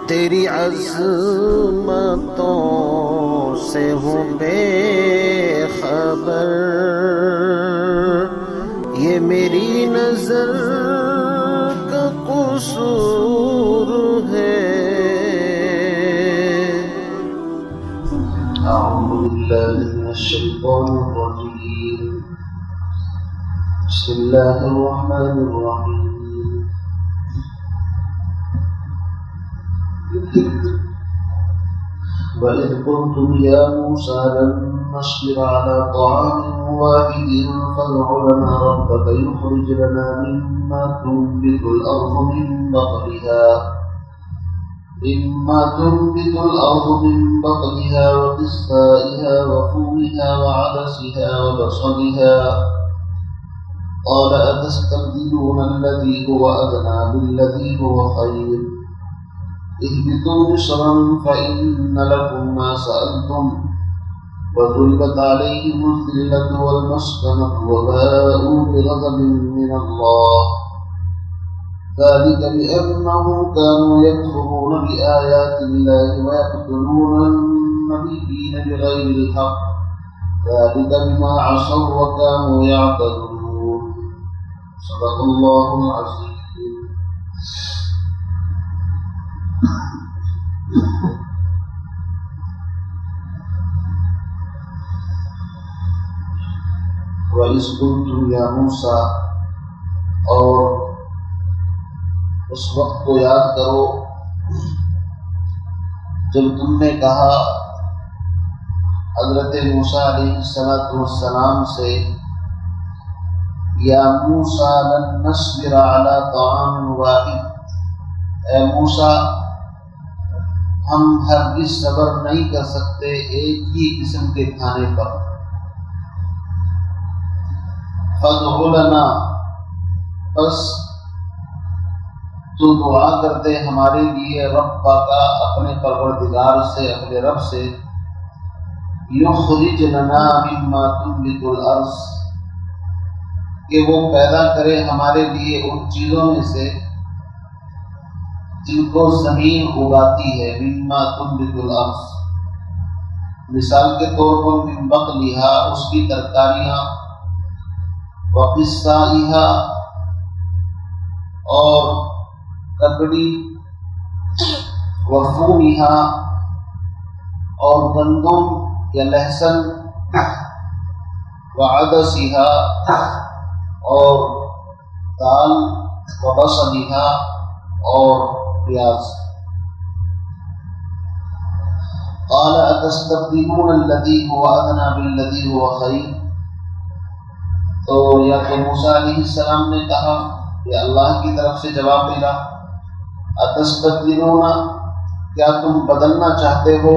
تیری عظمتوں سے ہوں بے خبر، یہ میری نظر کا قصور ہے۔ اعوذ باللہ من الشیطان الرجیم، بسم اللہ الرحمن الرحیم۔ وَإِذْ قُلْتُمْ يَا مُوسَىٰ لَن نَّصْبِرَ عَلَىٰ طَعَامٍ وَاحِدٍ فَادْعُ لَنَا رَبَّكَ يُخْرِجْ لَنَا مِمَّا تُنبِتُ الْأَرْضُ مِن بَقْلِهَا وَقِثَّائِهَا وَفُومِهَا وَعَدَسِهَا وَبَصَلِهَا قَالَ أَتَسْتَبْدِلُونَ الَّذِي هُوَ أَدْنَىٰ بِالَّذِي هُوَ خَيْرٌ اهبطوا مصرا فإن لكم ما سألتم وضربت عليهم الذلة والمسكنة وباءوا بغضب من الله ذلك بأنهم كانوا يكفرون بآيات الله ويقتلون النبيين بغير الحق ذلك بما عصوا وكانوا يعتدون صدق الله العظيم۔ وَإِذْ قُلْتُمْ يَا مُوسَىٰ، اور اس وقت کو یاد کرو جب تم نے کہا حضرت موسیٰ علیہ السلام سے، یا موسیٰ لن نصبر علی طعام واحد، اے موسیٰ ہم ہرگز صبر نہیں کر سکتے ایک ہی قسم کے کھانے پر۔ فادع لنا، بس تو دعا کر دے ہمارے لیے ربا کا، اپنے پروردگار سے، اپنے رب سے، یخرج لنا مما تنبت الارض، کہ وہ پیدا کرے ہمارے لیے ان چیزوں میں سے جن کو زمین اگاتی ہے، مما تنبت الارض، مثال کے طور پر من بقلھا، اس کی ترکاریاں، وقصائھا، اور ککڑی، وفومھا، اور گندم یا لہسن، وعدسھا، اور دال، وبصلھا، اور پیاز۔ قال اتستبدلون الذی هو ادنی بالذی هو خیر، تو یا تو موسیٰ علیہ السلام نے کہا، یا اللہ کی طرف سے جواب ملا، اتستبدلون، کیا تم بدلنا چاہتے ہو،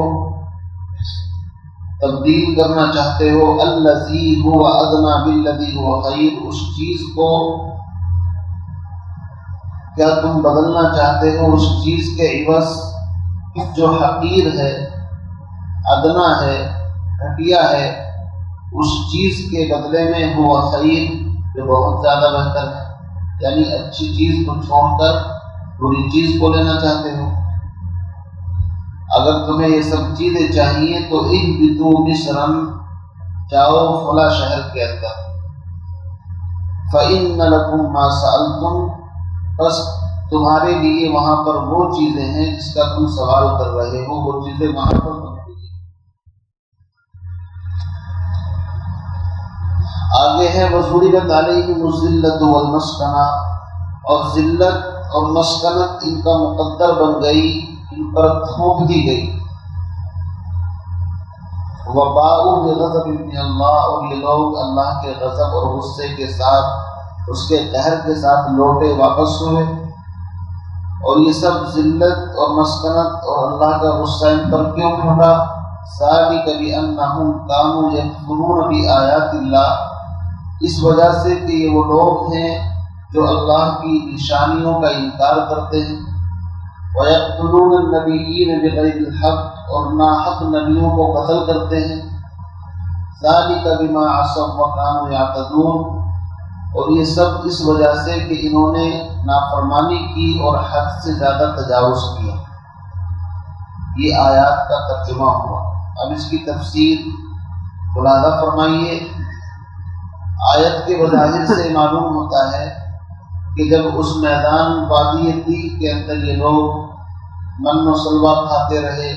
تبدیل کرنا چاہتے ہو، الذی هو ادنی بالذی هو خیر، اس چیز کو کیا تم بدلنا چاہتے ہو اس چیز کے عوض جو حقیر ہے، ادنا ہے، گھٹیا ہے، اس چیز کے بدلے میں ہوا خیر، جو بہت زیادہ بہتر ہے، یعنی اچھی چیز کو چھوڑ کر بری چیز کو لینا چاہتے ہو۔ اگر تمہیں یہ سب چیزیں چاہیے تو اہبطوا مصرا، جاؤ فلاں شہر کے اندر، فإن لکم ما سألتم، بس تمہارے لیے وہاں پر وہ چیزیں ہیں جس کا تم سوال کر رہے ہو، وہ چیزیں وہاں پر موجود ہیں۔ آگے ہے وَضُرِبَتْ عَلَيْهِمُ الذِّلَّةُ وَالْمَسْكَنَةُ، اور ذلت اور مسکنت ان کا مقدر بن گئی، ان پر تھوپ دی گئی۔ وَبَاءُوا بِغَضَبٍ مِّنَ اللَّهِ، اور یہ لوگ اللہ کے غضب اور غصے کے ساتھ، اس کے قہر کے ساتھ لوٹے واپس ہوئے۔ اور یہ سب ذلت اور مسکنت اور اللہ کا غصہ ان پر کیوں پڑا؟ ذَلِكَ بِأَنَّهُمْ كَانُوا يَكْفُرُونَ بِآيَاتِ اللَّهِ، اس وجہ سے کہ یہ وہ لوگ ہیں جو اللہ کی نشانیوں کا انکار کرتے ہیں، وَيَقْتُلُونَ النَّبِيِّينَ بِغَيْرِ الْحَقِّ، اور ناحق نبیوں کو قتل کرتے ہیں۔ ذَلِكَ بِمَا عَصَوا وَكَانُوا يَعْتَدُونَ، اور یہ سب اس وجہ سے کہ انہوں نے نافرمانی کی اور حد سے زیادہ تجاوز کیا۔ یہ آیات کا ترجمہ ہوا۔ اب اس کی تفسیر خلاصہ فرمائیے۔ آیت کے بظاہر سے معلوم ہوتا ہے کہ جب اس میدان وادی طیب کے اندر یہ لوگ من و سلوہ کھاتے رہے،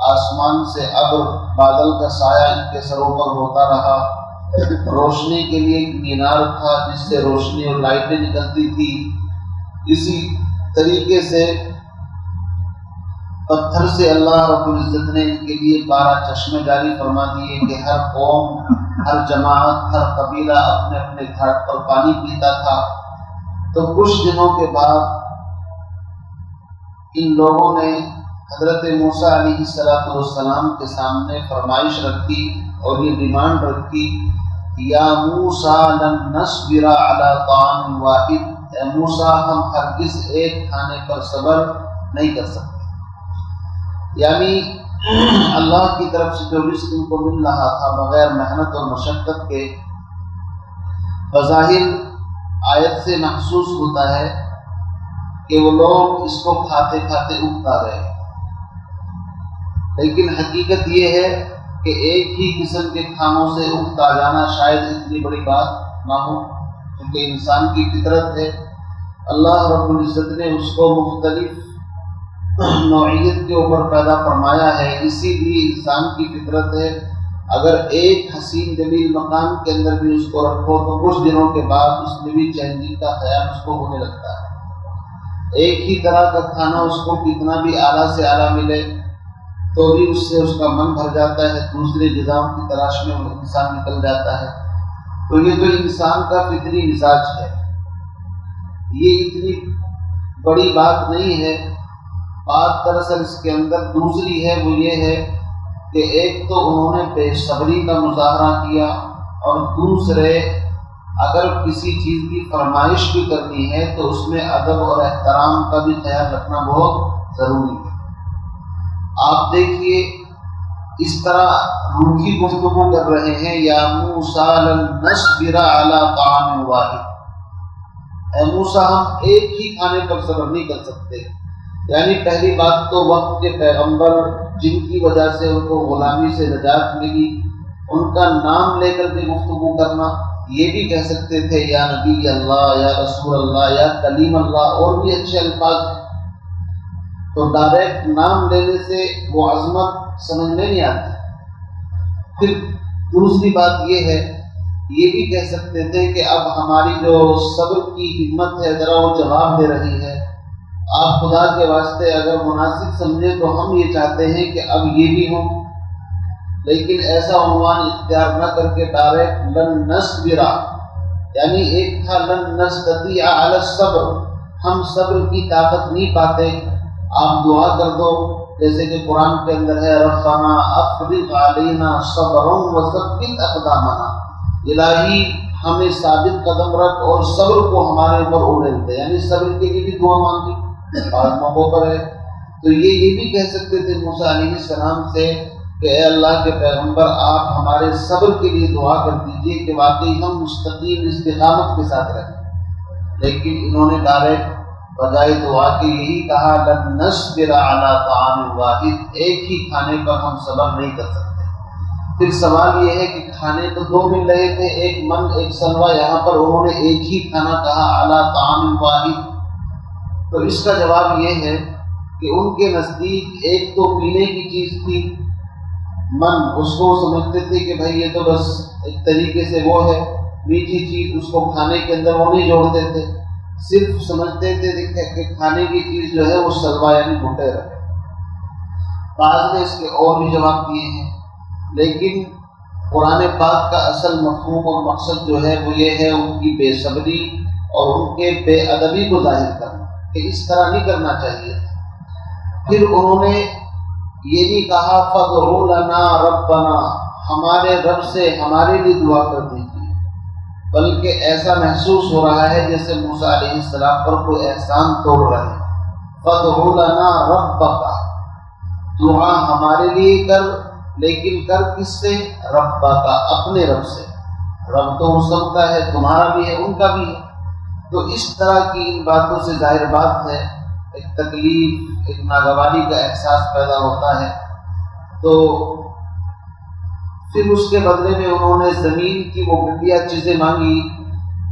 آسمان سے ابر بادل کا سایہ ان کے سروں پر ہوتا رہا، روشنی کے لیے ایک مینار تھا جس سے روشنی اور لائٹیں نکلتی تھی، اسی طریقے سے پتھر سے اللہ رب العزت نے ان کے لیے 12 چشمے جاری فرما دیے کہ ہر قوم، ہر جماعت، ہر قبیلہ اپنے اپنے گھاٹ پر پانی پیتا تھا۔ تو کچھ دنوں کے بعد ان لوگوں نے حضرت موسیٰ علیہ السلام کے سامنے فرمائش رکھی اور یہ ڈیمانڈ رکھی، یا موسیٰ لن نصبر علی طعام واحد، اے موسیٰ ہم ہرگز ایک کھانے پر صبر نہیں کر سکتے۔ یعنی اللہ کی طرف سے جو رزق ان کو مل رہا تھا بغیر محنت اور مشقت کے، بظاہر آیت سے محسوس ہوتا ہے کہ وہ لوگ اس کو کھاتے کھاتے اگتا رہے، لیکن حقیقت یہ ہے کہ ایک ہی قسم کے کھانوں سے اگتا جانا شاید اتنی بڑی بات نہ ہو، کیونکہ انسان کی فطرت ہے۔ اللہ رب العزت نے اس کو مختلف نوعیت کے اوپر پیدا فرمایا ہے، اسی لیے انسان کی فطرت ہے اگر ایک حسین جمیل مکان کے اندر بھی اس کو رکھو تو کچھ دنوں کے بعد اس میں بھی چینجنگ کا خیال اس کو ہونے لگتا ہے۔ ایک ہی طرح کا کھانا اس کو کتنا بھی اعلیٰ سے اعلیٰ ملے تو بھی اس سے اس کا من بھر جاتا ہے، دوسرے غذاؤں کی تلاش میں انسان نکل جاتا ہے۔ تو یہ تو انسان کا فطری مزاج ہے، یہ اتنی بڑی بات نہیں ہے۔ بات دراصل اس کے اندر دوسری ہے، وہ یہ ہے کہ ایک تو انہوں نے بے صبری کا مظاہرہ کیا، اور دوسرے اگر کسی چیز کی فرمائش بھی کرنی ہے تو اس میں ادب اور احترام کا بھی خیال رکھنا بہت ضروری ہے۔ آپ دیکھیے اس طرح روکھی گفتگو کر رہے ہیں، یا موسیٰ لن نصبر علی طعام واحد، اے موسیٰ ہم ایک ہی کھانے پر صبر نہیں کر سکتے۔ یعنی پہلی بات تو وقت کے پیغمبر جن کی وجہ سے ان کو غلامی سے نجات ملی، ان کا نام لے کر کے گفتگو کرنا، یہ بھی کہہ سکتے تھے یا نبی اللہ، یا رسول اللہ، یا کلیم اللہ، اور بھی اچھے الفاظ ہیں۔ تو ڈائریکٹ نام لینے سے وہ عظمت سمجھ میں نہیں آتی۔ پھر دوسری بات یہ ہے، یہ بھی کہہ سکتے تھے کہ اب ہماری جو صبر کی ہمت ہے ذرا وہ جواب دے رہی ہے، آپ خدا کے واسطے اگر مناسب سمجھیں تو ہم یہ چاہتے ہیں کہ اب یہ بھی ہوں، لیکن ایسا عنوان اختیار نہ کر کے ڈائریکٹ لن نصبر، یعنی ایک تھا لن نستطیع علی الصبر، ہم صبر کی طاقت نہیں پاتے، آپ دعا کر دو، جیسے کہ قرآن کے اندر ہے ربنا افرغ علینا صبرا وثبت اقدامنا، الہی ہمیں ثابت قدم رکھ اور صبر کو ہمارے اوپر اڑیل دے، یعنی صبر کے لیے بھی دعا مانگی بعض موقعوں پر ہے۔ تو یہ بھی کہہ سکتے تھے موسیٰ علیہ السلام سے کہ اے اللہ کے پیغمبر آپ ہمارے صبر کے لیے دعا کر دیجیے کہ واقعی ہم مستقیم استقامت کے ساتھ رہیں، لیکن انہوں نے ڈائریکٹ بجائے دعا کے یہی کہا لن نصبر علی طعام واحد، ایک ہی کھانے پر ہم صبر نہیں کر سکتے۔ پھر سوال یہ ہے کہ کھانے تو دو مل رہے تھے، ایک من ایک سلوہ، یہاں پر انہوں نے ایک ہی کھانا کہا علی طعام واحد، تو اس کا جواب یہ ہے کہ ان کے نزدیک ایک تو پینے کی چیز تھی، من اس کو سمجھتے تھے کہ بھائی یہ تو بس ایک طریقے سے وہ ہے میٹھی چیز، اس کو کھانے کے اندر وہ نہیں جوڑتے تھے، صرف سمجھتے تھے کہ کھانے کی چیز جو ہے وہ سلوا یعنی گھٹے رہے۔ بعض نے اس کے اور بھی جواب دیے ہیں، لیکن قرآن پاک کا اصل مفہوم اور مقصد جو ہے وہ یہ ہے ان کی بے صبری اور ان کے بے ادبی کو ظاہر کرنا کہ اس طرح نہیں کرنا چاہیے۔ پھر انہوں نے یہ بھی کہا فَادْعُ لَنَا رَبَّنَا، ہمارے رب سے ہمارے لیے دعا کر دیجیے، بلکہ ایسا محسوس ہو رہا ہے جیسے موسیٰ علیہ السلام پر کوئی احسان توڑ رہے ہیں۔ فَادْعُ لَنَا رَبَّكَ، دعا ہمارے لیے کر، لیکن کر کس سے؟ ربک، اپنے رب سے۔ رب تو وہ سب کا ہے، تمہارا بھی ہے ان کا بھی ہے۔ تو اس طرح کی ان باتوں سے ظاہر بات ہے ایک تکلیف، ایک ناگواری کا احساس پیدا ہوتا ہے، تو پھر اس کے بدلے میں انہوں نے زمین کی وہ گھٹیا چیزیں مانگی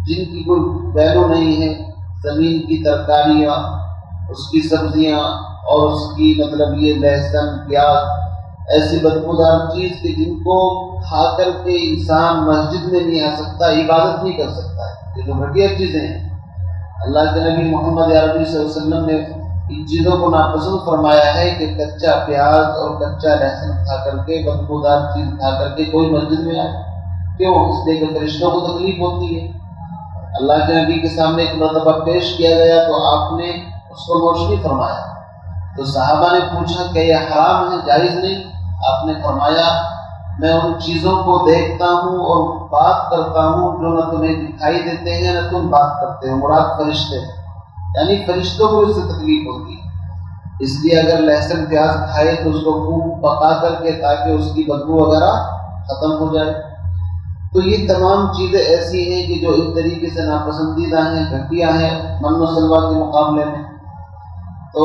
جن کی کوئی ویلو نہیں ہے، زمین کی ترکاریاں، اس کی سبزیاں اور اس کی مطلب یہ لہسن پیاز، ایسی بدبودار چیز کہ جن کو کھا کر کے انسان مسجد میں نہیں آ سکتا، عبادت نہیں کر سکتا ہے، یہ جو گھٹیا چیزیں ہیں۔ اللہ کے نبی محمد عربی صلی اللہ علیہ وسلم نے ان چیزوں کو ناپسند فرمایا ہے کہ کچا پیاز اور کچا لہسن کھا کر کے، بدبودار چیز کھا کر کے کوئی مسجد میں آئے۔ کیوں؟ اس لیے کہ فرشتوں کو تکلیف ہوتی ہے۔ اللہ کے نبی کے سامنے ایک مرتبہ پیش کیا گیا تو آپ نے اس کو روشنی فرمایا، تو صحابہ نے پوچھا کہ یہ حرام ہے، جائز نہیں؟ آپ نے فرمایا میں ان چیزوں کو دیکھتا ہوں اور بات کرتا ہوں جو نہ تمہیں دکھائی دیتے ہیں نہ تم بات کرتے ہو، مراد فرشتے ہیں، یعنی فرشتوں کو اس سے تکلیف ہوتی ہے۔ اس لیے اگر لہسن پیاز کھائے تو اس کو خوب پکا کر کے تاکہ اس کی بدبو وغیرہ ختم ہو جائے۔ تو یہ تمام چیزیں ایسی ہیں کہ جو ایک طریقے سے ناپسندیدہ ہیں، گھٹیا ہیں من و سلوا کے مقابلے میں۔ تو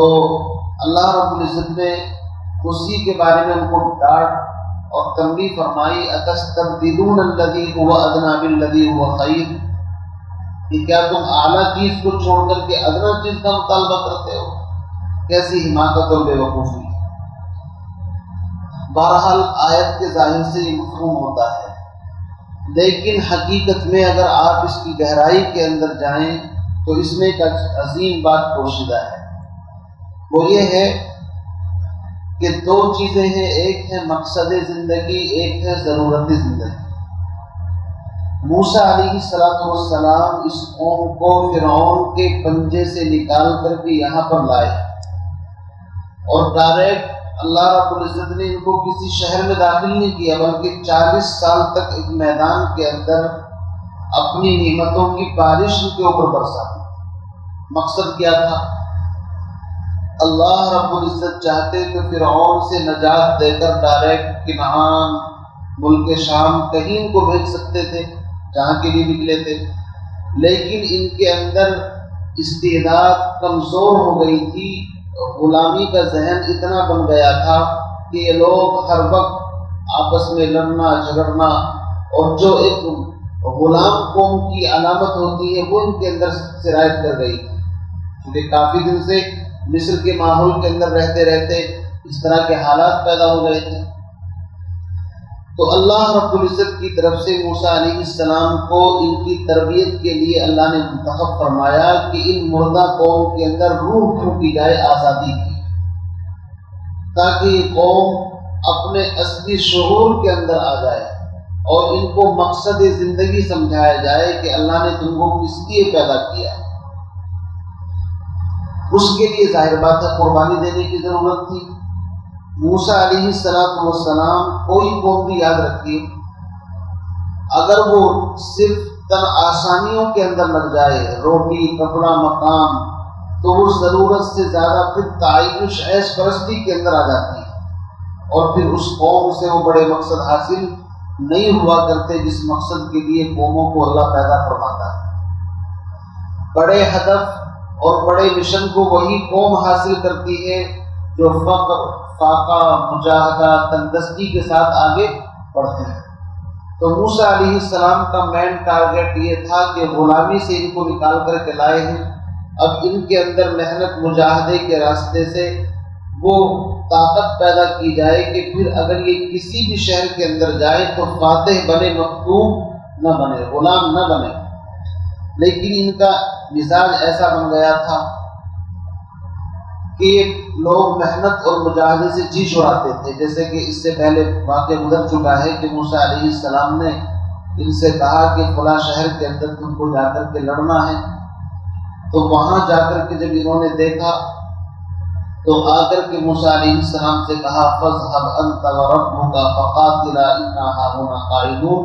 اللہ رب العزت نے اسی کے بارے میں ان کو ڈانٹ اور تنبیہ فرمائی، اتستبدلون الذی هو ادنی بالذی هو خیر، کہ کیا تم اعلیٰ چیز کو چھوڑ کر کے ادنا چیز کا مطالبہ کرتے ہو؟ کیسی حماقت اور بے وقوفی۔ بہرحال آیت کے ظاہر سے یہ مفہوم ہوتا ہے، لیکن حقیقت میں اگر آپ اس کی گہرائی کے اندر جائیں تو اس میں ایک عظیم بات پوشیدہ ہے، وہ یہ ہے کہ دو چیزیں ہیں، ایک ہے مقصد زندگی، ایک ہے ضرورت زندگی۔ موسیٰ علیہ السلام اس قوم کو فرعون کے پنجے سے نکال کر کے یہاں پر لائے، اور ڈائریکٹ اللہ رب العزت نے ان کو کسی شہر میں داخل نہیں کیا، بلکہ 40 سال تک ایک میدان کے اندر اپنی نعمتوں کی بارش ان کے اوپر برسا۔ مقصد کیا تھا؟ اللہ رب العزت چاہتے تو فرعون سے نجات دے کر ڈائریکٹ کنعان، ملک شام کہیں ان کو بھیج سکتے تھے جہاں کے لیے نکلے تھے، لیکن ان کے اندر استعداد کمزور ہو گئی تھی، غلامی کا ذہن اتنا بن گیا تھا کہ یہ لوگ ہر وقت آپس میں لڑنا جھگڑنا، اور جو ایک غلام قوم کی علامت ہوتی ہے وہ ان کے اندر سرایت کر گئی تھی، کیونکہ کافی دن سے مصر کے ماحول کے اندر رہتے رہتے اس طرح کے حالات پیدا ہو گئے تھے۔ تو اللہ رب العزت کی طرف سے موسیٰ علیہ السلام کو ان کی تربیت کے لیے اللہ نے منتخب فرمایا کہ ان مردہ قوم کے اندر روح پھونکی جائے آزادی کی، تاکہ یہ قوم اپنے اصلی شعور کے اندر آ جائے اور ان کو مقصد زندگی سمجھایا جائے کہ اللہ نے تم کو کس لیے پیدا کیا ہے۔ اس کے لیے ظاہر بات ہے قربانی دینے کی ضرورت تھی۔ موسیٰ علیہ السلام کوئی قوم بھی یاد رکھیے، اگر وہ صرف تن آسانیوں کے اندر لگ جائے، روٹی کپڑا مقام، تو وہ ضرورت سے زیادہ پھر تعیش عیش پرستی کے اندر آ جاتی ہے، اور پھر اس قوم سے وہ بڑے مقصد حاصل نہیں ہوا کرتے جس مقصد کے لیے قوموں کو اللہ پیدا فرماتا ہے۔ بڑے ہدف اور بڑے مشن کو وہی قوم حاصل کرتی ہے جو فقر، فاقہ، مجاہدہ، تندرستی کے ساتھ آگے بڑھتے ہیں۔ تو موسیٰ علیہ السلام کا مین ٹارگیٹ یہ تھا کہ غلامی سے ان کو نکال کر کے لائے ہیں، اب ان کے اندر محنت مجاہدے کے راستے سے وہ طاقت پیدا کی جائے کہ پھر اگر یہ کسی بھی شہر کے اندر جائے تو فاتح بنے، مخدوم نہ بنے، غلام نہ بنے۔ لیکن ان کا مزاج ایسا بن گیا تھا کہ لوگ محنت اور مجاہدے سے جی چھڑاتے تھے، جیسے کہ اس سے پہلے واقعہ گزر چکا ہے کہ موسیٰ علیہ السلام نے ان سے کہا کہ فلاں شہر کے اندر تم کو جا کر کے لڑنا ہے، تو وہاں جا کر کے جب انہوں نے دیکھا تو آ کر کے موسیٰ علیہ السلام سے کہا فَاذْهَبْ أَنْتَ وَرَبُّكَ فَقَاتِلَا إِنَّا هَاهُنَا قَاعِدُونَ،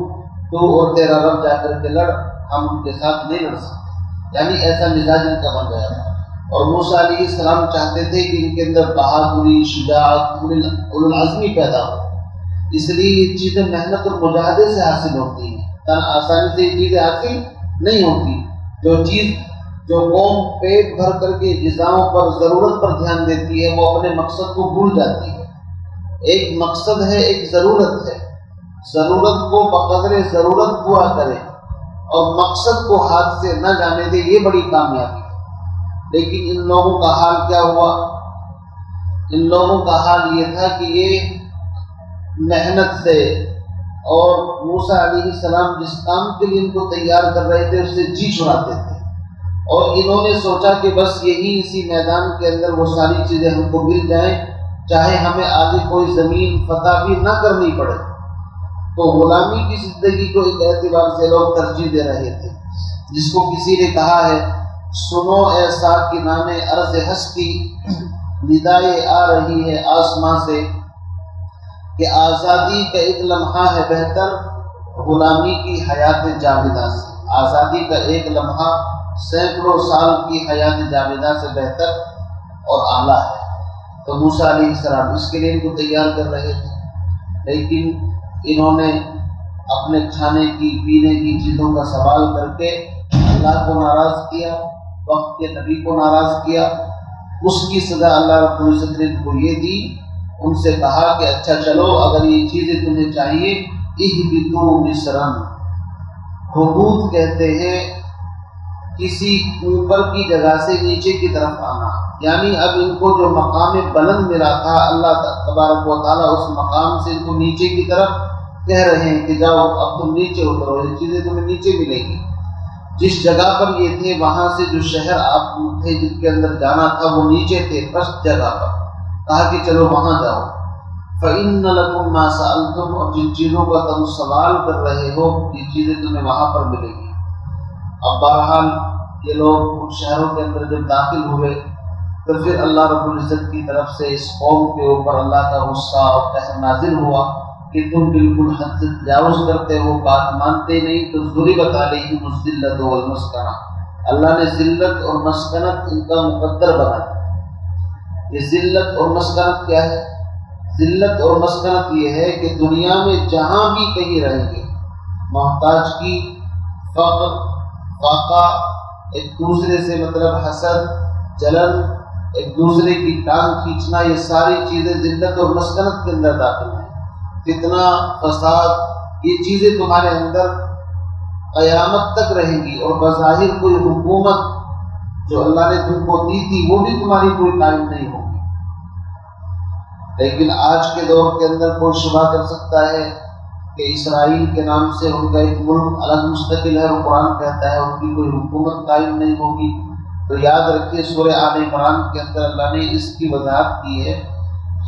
تو اور تیرا رب جا کر کے لڑ، ہم ان کے ساتھ نہیں لڑ سکتے۔ یعنی ایسا مزاج ان کا بن گیا تھا، اور موسیٰ علیہ السلام چاہتے تھے کہ ان کے اندر بہادری، شجاعت، اولوالعزمی پیدا ہو۔ اس لیے یہ چیزیں محنت اور مجاہدے سے حاصل ہوتی ہیں، تن آسانی سے یہ چیزیں حاصل نہیں ہوتی۔ جو چیز جو قوم پیٹ بھر کر کے غذاؤں پر ضرورت پر دھیان دیتی ہے وہ اپنے مقصد کو بھول جاتی ہے۔ ایک مقصد ہے، ایک ضرورت ہے، ضرورت کو بقدر ضرورت پورا کرے اور مقصد کو ہاتھ سے نہ جانے دے، یہ بڑی کامیابی ہے۔ لیکن ان لوگوں کا حال کیا ہوا؟ ان لوگوں کا حال یہ تھا کہ یہ محنت سے اور موسیٰ علیہ السلام جس کام کے لیے ان کو تیار کر رہے تھے اس سے جی چھڑاتے تھے، اور انہوں نے سوچا کہ بس یہی اسی میدان کے اندر وہ ساری چیزیں ہم کو مل جائیں، چاہے ہمیں آگے کوئی زمین فتح بھی نہ کرنی پڑے۔ تو غلامی کی زندگی کو ایک اعتبار سے لوگ ترجیح دے رہے تھے، جس کو کسی نے کہا ہے سنو اے ساکنان عرض ہستی، ندائے آ رہی ہے آسماں سے کہ آزادی کا ایک لمحہ ہے بہتر غلامی کی حیات جاویدہ سے۔ آزادی کا ایک لمحہ سینکڑوں سال کی حیات جاویدہ سے بہتر اور اعلیٰ ہے۔ تو موسیٰ علیہ السلام اس کے لیے ان کو تیار کر رہے تھے، لیکن انہوں نے اپنے کھانے کی پینے کی چیزوں کا سوال کر کے اللہ کو ناراض کیا، وقت کے نبی کو ناراض کیا۔ اس کی سزا اللہ رب العزت نے ان کو یہ دی، ان سے کہا کہ اچھا چلو اگر یہ چیزیں تمہیں چاہیے، اہبطوا مصرا، حبوط کہتے ہیں کسی اوپر کی جگہ سے نیچے کی طرف آنا، یعنی اب ان کو جو مقام بلند ملا تھا اللہ تبارک و تعالیٰ اس مقام سے ان کو نیچے کی طرف کہہ رہے ہیں کہ جاؤ اب تم نیچے اترو، یہ چیزیں تمہیں نیچے ملیں گی۔ جس جگہ پر یہ تھے وہاں سے جو شہر آپ تھے جن کے اندر جانا تھا وہ نیچے تھے پست جگہ پر، کہا کہ چلو وہاں جاؤ۔ فَإِنَّ لَكُمْ مَا سَأَلْتُمْ، اور جن چیزوں کا تم سوال کر رہے ہو یہ چیزیں تمہیں وہاں پر ملیں گی۔ اب بہرحال یہ لوگ ان شہروں کے اندر جب داخل ہوئے تو پھر اللہ رب العزت کی طرف سے اس قوم کے اوپر اللہ کا غصہ اور قہر نازل ہوا کہ تم بالکل حد سے تجاوز کرتے ہو، بات مانتے نہیں۔ تو ضربت علیہم الذلۃ والمسکنہ، اللہ نے ذلت اور مسکنت ان کا مقدر بنا دیا۔ یہ ذلت اور مسکنت کیا ہے؟ ذلت اور مسکنت یہ ہے کہ دنیا میں جہاں بھی کہیں رہیں گے، محتاج کی، فقر، فاقہ، ایک دوسرے سے مطلب حسد، جلن، ایک دوسرے کی ٹانگ کھینچنا، یہ ساری چیزیں ذلت اور مسکنت کے اندر داخل ہیں۔ فتنہ، فساد، یہ چیزیں تمہارے اندر قیامت تک رہیں گی، اور بظاہر کوئی حکومت جو اللہ نے تم کو دی تھی وہ بھی تمہاری کوئی قائم نہیں ہوگی۔ لیکن آج کے دور کے اندر کوئی شبہ کر سکتا ہے کہ اسرائیل کے نام سے ان کا ایک ملک الگ مستقل ہے، اور قرآن کہتا ہے ان کی کوئی حکومت قائم نہیں ہوگی۔ تو یاد رکھیے سورہ آل عمران کے اندر اللہ نے اس کی وضاحت کی ہے،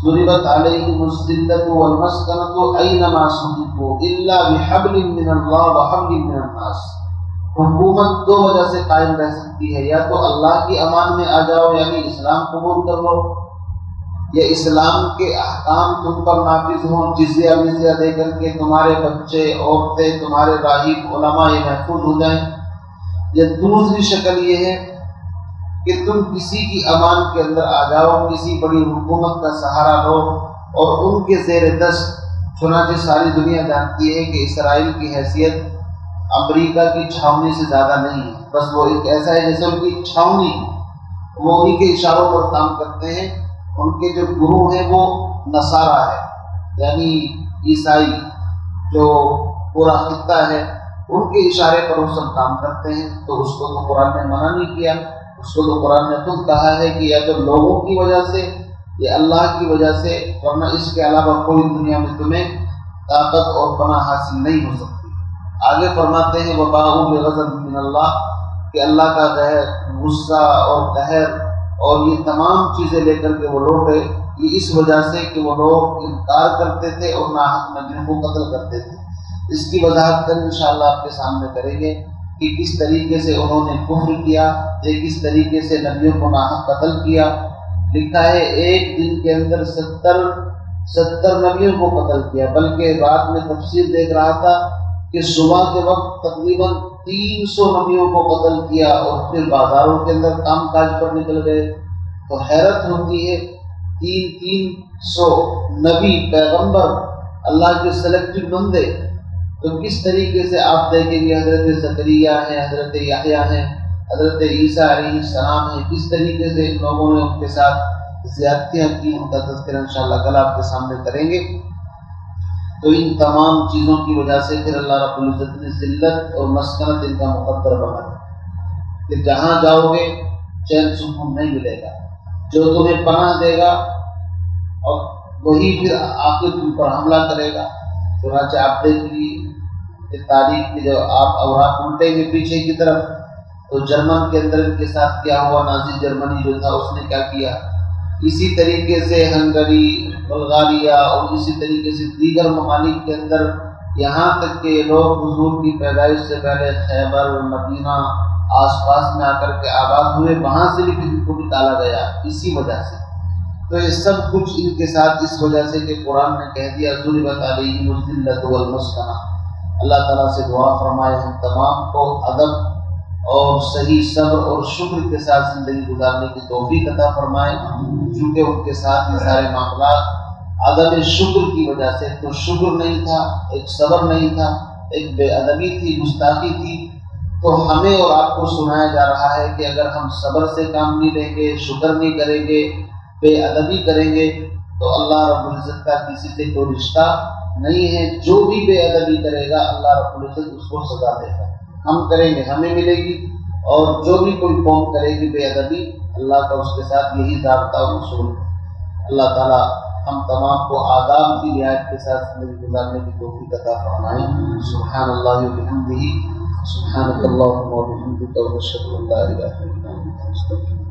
ضربت علیہم الذلۃ والمسکنۃ اینما ثقفوا الا بحبل من اللہ وحبل من الناس۔ حکومت دو وجہ سے قائم رہ سکتی ہے، یا تو اللہ کی امان میں آ جاؤ یعنی اسلام قبول کر لو، یا اسلام کے احکام تم پر نافذ ہوں، جزیہ وزیہ دے کر کے تمہارے بچے، عورتیں، تمہارے راہب، علماء یہ محفوظ ہو جائیں۔ یا دوسری شکل یہ ہے کہ تم کسی کی امان کے اندر آ جاؤ، کسی بڑی حکومت کا سہارا لو اور ان کے زیر دست، چنانچہ ساری دنیا جانتی ہے کہ اسرائیل کی حیثیت امریکہ کی چھاؤنی سے زیادہ نہیں ہے، بس وہ ایک ایسا ہے جیسے ان کی چھاؤنی، وہ انہی کے اشاروں پر کام کرتے ہیں۔ ان کے جو گرو ہیں وہ نصارہ ہے، یعنی عیسائی، جو پورا خطہ ہے ان کے اشارے پر وہ سب کام کرتے ہیں۔ تو اس کو تو قرآن نے منع نہیں کیا، اس کو تو قرآن نے خود کہا ہے کہ یا تو لوگوں کی وجہ سے یا اللہ کی وجہ سے، ورنہ اس کے علاوہ کوئی دنیا میں تمہیں طاقت اور پناہ حاصل نہیں ہو سکتی۔ آگے فرماتے ہیں وباءوا بغضب من اللہ، کہ اللہ کا غصہ اور قہر اور یہ تمام چیزیں لے کر کے وہ لوٹے، یہ اس وجہ سے کہ وہ لوگ انکار کرتے تھے اور ناحق نبیوں کو قتل کرتے تھے۔ اس کی وضاحت کل انشاءاللہ آپ کے سامنے کریں گے کہ کس طریقے سے انہوں نے کفر کیا، یا کس طریقے سے نبیوں کو ناحق قتل کیا۔ لکھا ہے ایک دن کے اندر 70 نبیوں کو قتل کیا، بلکہ رات میں تفسیر دیکھ رہا تھا کہ صبح کے وقت تقریباً 300 نبیوں کو قتل کیا، اور پھر بازاروں کے اندر کام کاج پر نکل گئے۔ تو حیرت ہوتی ہے، 300 نبی پیغمبر اللہ کے سلیکٹڈ بندے، تو کس طریقے سے آپ دیکھیں گے حضرت زکریا ہیں، حضرت یحییٰ ہیں، حضرت عیسیٰ علیہ السلام ہیں، کس طریقے سے ان لوگوں نے ان کے ساتھ زیادتیاں کی، ان کا تذکرہ انشاءاللہ کل آپ کے سامنے کریں گے۔ تو ان تمام چیزوں کی وجہ سے پھر اللہ رب العزت نے ذلت اور مسکنت ان کا مقدر بنا دیا کہ جہاں جاؤ گے چین سکون نہیں ملے گا، جو تمہیں پناہ دے گا اور وہی پھر آخر تم پر حملہ کرے گا۔ چنانچہ آپ دیکھ لیجیے تاریخ کے جو آپ اوراق الٹیں گے پیچھے کی طرف، تو جرمن کے اندر ان کے ساتھ کیا ہوا، نازی جرمنی جو تھا اس نے کیا کیا، اسی طریقے سے ہنگری، بلغاریہ اور اسی طریقے سے دیگر ممالک کے اندر، یہاں تک کہ لوگ حضور کی پیدائش سے پہلے خیبر، مدینہ آس پاس میں آ کر کے آباد ہوئے، وہاں سے بھی ان کو نکالا گیا اسی وجہ سے۔ تو یہ سب کچھ ان کے ساتھ اس وجہ سے کہ قرآن نے کہہ دیا ضربت علیہم الذلۃ والمسکنہ۔ اللہ تعالیٰ سے دعا فرمائے ہم تمام کو ادب اور صحیح صبر اور شکر کے ساتھ زندگی گزارنے کی توفیق عطا فرمائے، چونکہ ان کے ساتھ یہ سارے معاملات عدم شکر کی وجہ سے، تو شکر نہیں تھا، ایک صبر نہیں تھا، ایک بے ادبی تھی، گستاخی تھی۔ تو ہمیں اور آپ کو سنایا جا رہا ہے کہ اگر ہم صبر سے کام نہیں لیں گے، شکر نہیں کریں گے، بے ادبی کریں گے، تو اللہ رب العزت کا کسی سے کوئی رشتہ نہیں ہے۔ جو بھی بے ادبی کرے گا اللہ رب العزت اس کو سزا دے گا، ہم کریں گے ہمیں ملے گی، اور جو بھی کوئی قوم کرے گی بے ادبی، اللہ کا اس کے ساتھ یہی ضابطہ و اصول ہے۔ اللہ تعالیٰ ہم تمام کو آداب کی رعایت کے ساتھ زندگی گزارنے کی توفیق عطا فرمائیں۔ سبحان اللہ و بحمدہ، سبحانک اللہم و بحمدک، و اشہد ان لا الہ الا انت، استغفرک۔